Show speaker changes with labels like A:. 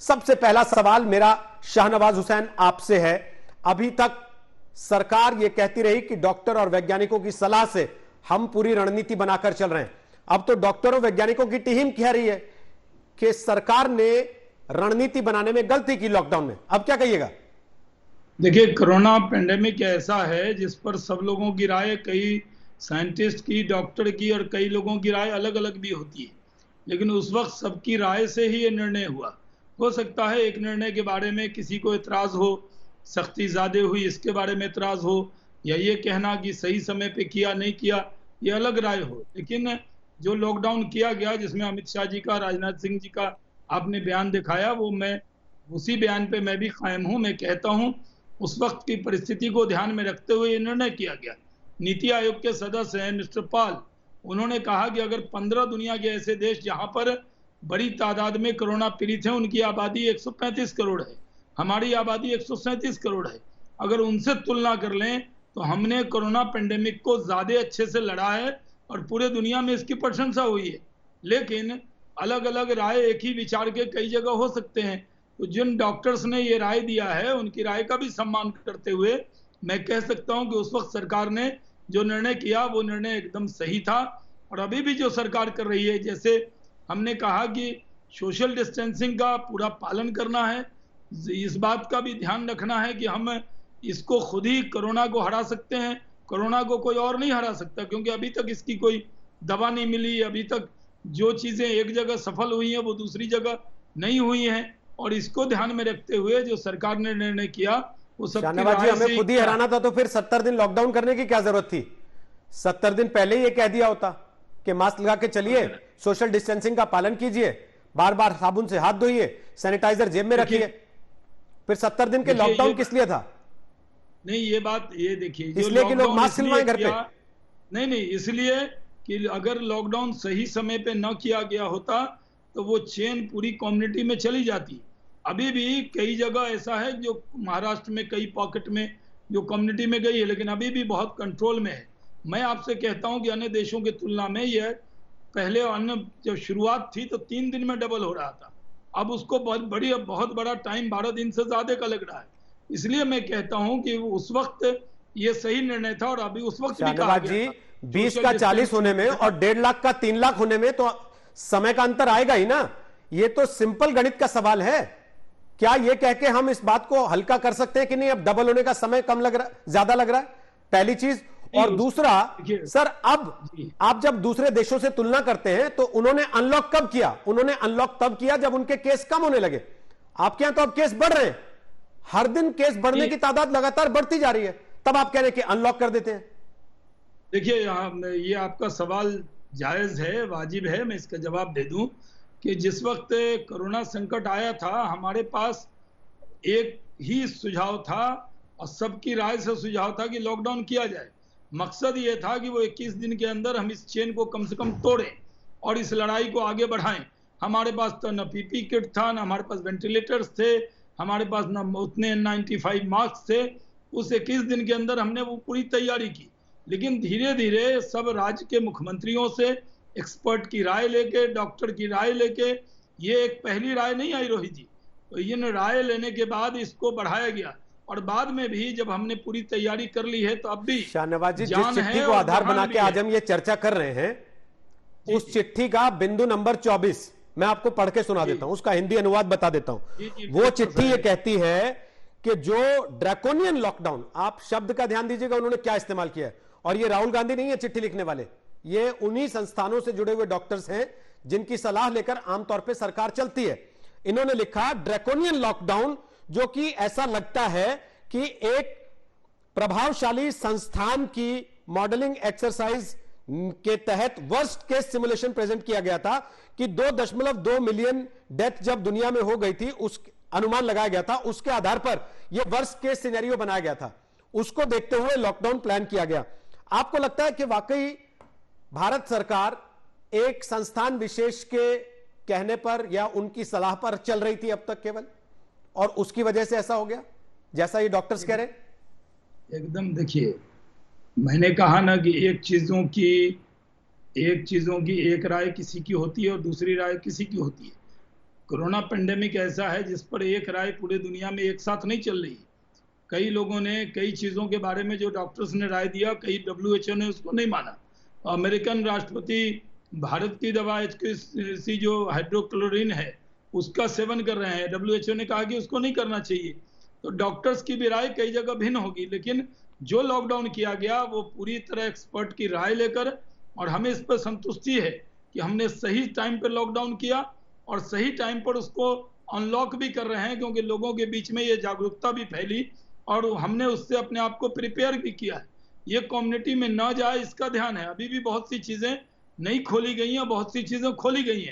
A: सबसे पहला सवाल मेरा शाहनवाज हुसैन आपसे है। अभी तक सरकार यह कहती रही कि डॉक्टर और वैज्ञानिकों की सलाह से हम पूरी रणनीति बनाकर चल रहे हैं। अब तो डॉक्टरों वैज्ञानिकों की टीम कह रही है कि सरकार ने रणनीति बनाने में गलती की लॉकडाउन में। अब क्या कहिएगा?
B: देखिए, कोरोना पेंडेमिक ऐसा है जिस पर सब लोगों की राय, कई साइंटिस्ट की, डॉक्टर की और कई लोगों की राय अलग अलग भी होती है, लेकिन उस वक्त सबकी राय से ही ये निर्णय हुआ। हो सकता है एक निर्णय के बारे में किसी को एतराज हो, सख्ती ज़्यादा हुई इसके बारे में एतराज हो, या ये कहना कि सही समय पे किया नहीं किया ये अलग राय हो, लेकिन जो लॉकडाउन किया गया जिसमें अमित शाह जी का, राजनाथ सिंह जी का आपने बयान दिखाया, वो मैं उसी बयान पे मैं भी कायम हूँ। मैं कहता हूँ उस वक्त की परिस्थिति को ध्यान में रखते हुए ये निर्णय किया गया। नीति आयोग के सदस्य हैं मिस्टर पाल, उन्होंने कहा कि अगर 15 दुनिया के ऐसे देश जहां पर बड़ी तादाद में कोरोना पीड़ित हैं, उनकी आबादी 135 करोड़ है, हमारी आबादी 137 करोड़ है, अगर उनसे तुलना कर लें तो हमने कोरोना पेंडेमिक को ज़्यादा अच्छे से लड़ा है और पूरे दुनिया में इसकी प्रशंसा हुई है। लेकिन अलग अलग राय, एक ही विचार के कई जगह हो सकते हैं, तो जिन डॉक्टर्स ने ये राय दिया है उनकी राय का भी सम्मान करते हुए मैं कह सकता हूं कि उस वक्त सरकार ने जो निर्णय किया वो निर्णय एकदम सही था। और अभी भी जो सरकार कर रही है, जैसे हमने कहा कि सोशल डिस्टेंसिंग का पूरा पालन करना है, इस बात का भी ध्यान रखना है कि हम इसको खुद ही कोरोना को हरा सकते हैं, कोरोना को कोई और नहीं हरा सकता, क्योंकि अभी तक इसकी कोई दवा नहीं मिली। अभी तक जो चीज़ें एक जगह सफल हुई हैं वो दूसरी जगह नहीं हुई हैं, और इसको ध्यान में रखते हुए जो सरकार ने निर्णय किया वो सबकी राय से
A: हमें खुद ही हराना था, तो फिर 70 दिन लॉकडाउन करने की क्या जरूरत थी? 70 दिन पहले ही ये कह दिया होता कि मास्क लगा के चलिए, सोशल डिस्टेंसिंग का पालन कीजिए, बार बार साबुन से हाथ धोइए, सैनिटाइजर जेब में रखिए। फिर 70 दिन के लॉकडाउन किस लिए था?
B: नहीं, ये बात ये देखिए,
A: इसलिए कि लोग मास्क सिलवाएं घर पे?
B: नहीं, इसलिए कि अगर लॉकडाउन सही समय पे न किया गया होता तो वो चेन पूरी कम्युनिटी में चली जाती। अभी भी कई जगह ऐसा है जो महाराष्ट्र में कई पॉकेट में जो कम्युनिटी में गई है, लेकिन अभी भी बहुत कंट्रोल में है। मैं आपसे कहता हूं कि अन्य देशों की तुलना में यह पहले अन्य जब शुरुआत थी तो 3 दिन में डबल हो रहा था, अब उसको बहुत बड़ा टाइम 12 दिन से ज्यादा का लग रहा है। इसलिए मैं कहता हूं कि उस वक्त ये सही निर्णय था, और अभी उस वक्त भी कहा गया था
A: 20 का 40 होने में और 1.5 लाख का 3 लाख होने में तो समय का अंतर आएगा ही ना। ये तो सिंपल गणित का सवाल है। क्या ये कह के हम इस बात को हल्का कर सकते हैं कि नहीं अब डबल होने का समय कम लग रहा, ज्यादा लग रहा है? पहली चीज। और दूसरा, सर अब आप जब दूसरे देशों से तुलना करते हैं तो उन्होंने अनलॉक कब किया? उन्होंने अनलॉक तब किया जब उनके केस कम होने लगे। आपके यहां तो अब केस बढ़ रहे हैं, हर दिन केस बढ़ने की तादाद लगातार बढ़ती जा रही है, तब आप कह रहे हैं कि अनलॉक कर देते हैं।
B: देखिए, ये आपका सवाल जायज है, वाजिब है, मैं इसका जवाब दे दूं कि जिस वक्त कोरोना संकट आया था हमारे पास एक ही सुझाव था और सबकी राय से सुझाव था कि लॉकडाउन किया जाए। मकसद ये था कि वो 21 दिन के अंदर हम इस चेन को कम से कम तोड़ें और इस लड़ाई को आगे बढ़ाएं। हमारे पास तो न पीपी किट था, न हमारे पास वेंटिलेटर्स थे, हमारे पास न उतने N95 मास्क थे। उस 21 दिन के अंदर हमने वो पूरी तैयारी की, लेकिन धीरे धीरे सब राज्य के मुख्यमंत्रियों से एक्सपर्ट की राय लेके, डॉक्टर की राय लेके, ये एक पहली राय नहीं आई रोहित जी, तो इन राय लेने के बाद इसको बढ़ाया गया। और बाद में भी जब हमने पूरी तैयारी कर ली है तो अब भी
A: शाहनवाज जी, जिस चिट्ठी को आधार बना के आज हम ये चर्चा कर रहे हैं, उस चिट्ठी का बिंदु नंबर 24 मैं आपको पढ़ के सुना देता हूं, उसका हिंदी अनुवाद बता देता हूं। वो चिट्ठी ये कहती है कि जो ड्रैकोनियन लॉकडाउन, आप शब्द का ध्यान दीजिएगा उन्होंने क्या इस्तेमाल किया है, और ये राहुल गांधी नहीं है चिट्ठी लिखने वाले, ये उन्हीं संस्थानों से जुड़े हुए डॉक्टर्स हैं जिनकी सलाह लेकर आमतौर पर सरकार चलती है। इन्होंने लिखा, ड्रैकोनियन लॉकडाउन जो कि ऐसा लगता है कि एक प्रभावशाली संस्थान की मॉडलिंग एक्सरसाइज के तहत वर्स्ट केस सिमुलेशन प्रेजेंट किया गया था कि 2.2 मिलियन डेथ जब दुनिया में हो गई थी, उस अनुमान लगाया गया था, उसके आधार पर यह वर्स्ट केस सिनेरियो बनाया गया था, उसको देखते हुए लॉकडाउन प्लान किया गया। आपको लगता है कि वाकई भारत सरकार एक संस्थान विशेष के कहने पर या उनकी सलाह पर चल रही थी अब तक केवल, और उसकी वजह से ऐसा हो गया जैसा ये डॉक्टर्स कह रहे हैं?
B: एकदम, देखिए मैंने कहा ना कि एक चीजों की एक राय किसी की होती है और दूसरी राय किसी की होती है। कोरोना पेंडेमिक ऐसा है जिस पर एक राय पूरे दुनिया में एक साथ नहीं चल रही है। कई लोगों ने कई चीज़ों के बारे में जो डॉक्टर्स ने राय दिया, कई WHO ने उसको नहीं माना। अमेरिकन राष्ट्रपति भारत की दवा HCC जो हाइड्रोक्लोरिन है उसका सेवन कर रहे हैं, WHO ने कहा कि उसको नहीं करना चाहिए। तो डॉक्टर्स की भी राय कई जगह भिन्न होगी, लेकिन जो लॉकडाउन किया गया वो पूरी तरह एक्सपर्ट की राय लेकर, और हमें इस पर संतुष्टि है कि हमने सही टाइम पर लॉकडाउन किया और सही टाइम पर उसको अनलॉक भी कर रहे हैं, क्योंकि लोगों के बीच में ये जागरूकता भी फैली और हमने उससे अपने आप को प्रिपेयर भी किया है। ये कम्युनिटी में ना जाए इसका ध्यान है। अभी भी बहुत सी चीज़ें नहीं खोली गई हैं, बहुत सी चीज़ें खोली गई हैं।